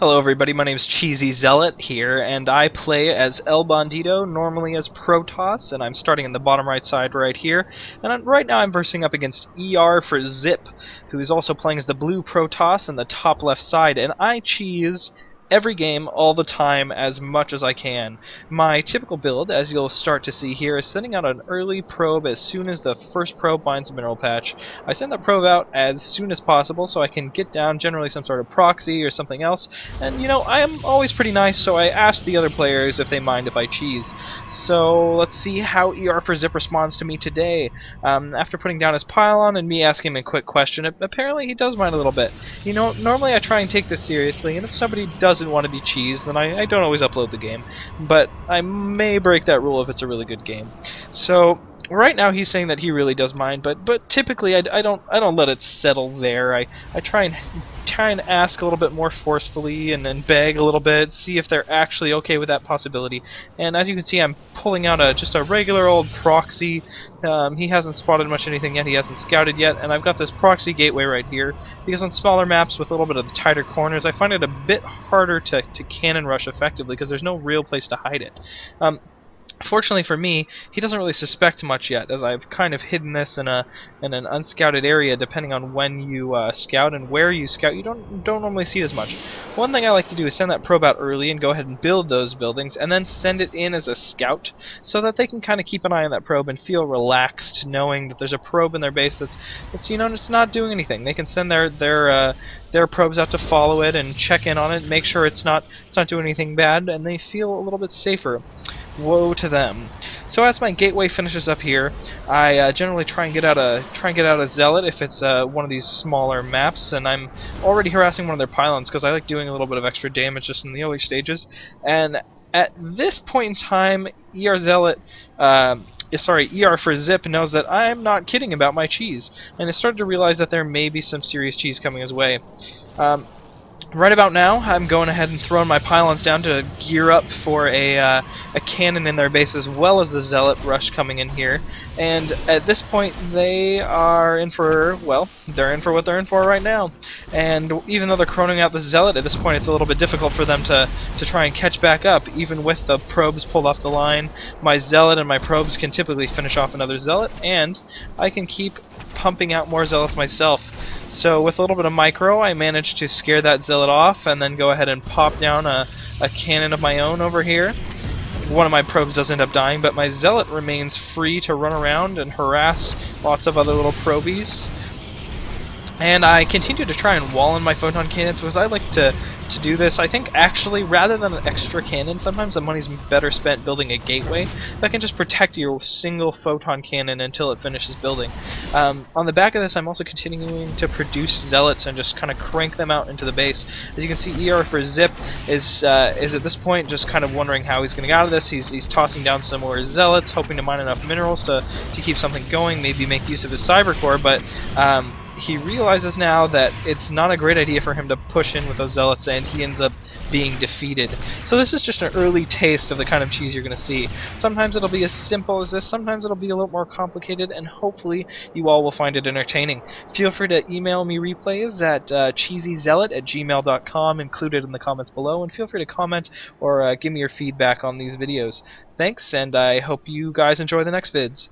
Hello everybody, my name is Cheesy Zealot here, and I play as El Bandito, normally as Protoss, and I'm starting in the bottom right side right here. And right now I'm versing up against ER for Zip, who is also playing as the blue Protoss in the top left side, and I cheese every game, all the time, as much as I can. My typical build, as you'll start to see here, is sending out an early probe as soon as the first probe finds a mineral patch. I send that probe out as soon as possible so I can get down generally some sort of proxy or something else, and you know, I am always pretty nice, so I ask the other players if they mind if I cheese. So let's see how ER for Zip responds to me today. After putting down his pylon and me asking him a quick question, apparently he does mind a little bit. You know, normally I try and take this seriously, and if somebody doesn't want to be cheesed, then I don't always upload the game. But I may break that rule if it's a really good game. So right now he's saying that he really does mind, but typically I don't let it settle there. I try and ask a little bit more forcefully and then beg a little bit, see if they're actually okay with that possibility. And as you can see, I'm pulling out just a regular old proxy. He hasn't spotted much anything yet, he hasn't scouted yet, and I've got this proxy gateway right here, because on smaller maps with a little bit of the tighter corners, I find it a bit harder to cannon rush effectively, because there's no real place to hide it. Fortunately for me, he doesn't really suspect much yet, as I've kind of hidden this in an unscouted area. Depending on when you scout and where you scout, you don't normally see it as much. One thing I like to do is send that probe out early and go ahead and build those buildings, and then send it in as a scout, so that they can kind of keep an eye on that probe and feel relaxed, knowing that there's a probe in their base that's you know, it's not doing anything. They can send their probes out to follow it and check in on it, make sure it's not doing anything bad, and they feel a little bit safer. Woe to them. So as my gateway finishes up here, I generally try and get out a zealot if it's one of these smaller maps, and I'm already harassing one of their pylons because I like doing a little bit of extra damage just in the early stages. And at this point in time, ER for Zip knows that I'm not kidding about my cheese, and has started to realize that there may be some serious cheese coming his way. Right about now, I'm going ahead and throwing my pylons down to gear up for a cannon in their base, as well as the zealot rush coming in here. And at this point, they are in for, well, they're in for what they're in for right now. And even though they're chroning out the zealot, at this point it's a little bit difficult for them to try and catch back up. Even with the probes pulled off the line, my zealot and my probes can typically finish off another zealot, and I can keep pumping out more zealots myself. So with a little bit of micro, I managed to scare that zealot off, and then go ahead and pop down a cannon of my own over here. One of my probes does end up dying, but my zealot remains free to run around and harass lots of other little probies. And I continue to try and wall in my photon cannons, because I like to do this. I think actually, rather than an extra cannon, sometimes the money's better spent building a gateway that can just protect your single photon cannon until it finishes building. On the back of this, I'm also continuing to produce zealots and just kind of crank them out into the base. As you can see, ER for Zip is at this point just kind of wondering how he's going to get out of this. He's tossing down some more zealots, hoping to mine enough minerals to keep something going, maybe make use of his cyber core, but he realizes now that it's not a great idea for him to push in with those zealots, and he ends up being defeated. So this is just an early taste of the kind of cheese you're going to see. Sometimes it'll be as simple as this, sometimes it'll be a little more complicated, and hopefully you all will find it entertaining. Feel free to email me replays at cheesyzealot@gmail.com, included in the comments below, and feel free to comment or give me your feedback on these videos. Thanks, and I hope you guys enjoy the next vids.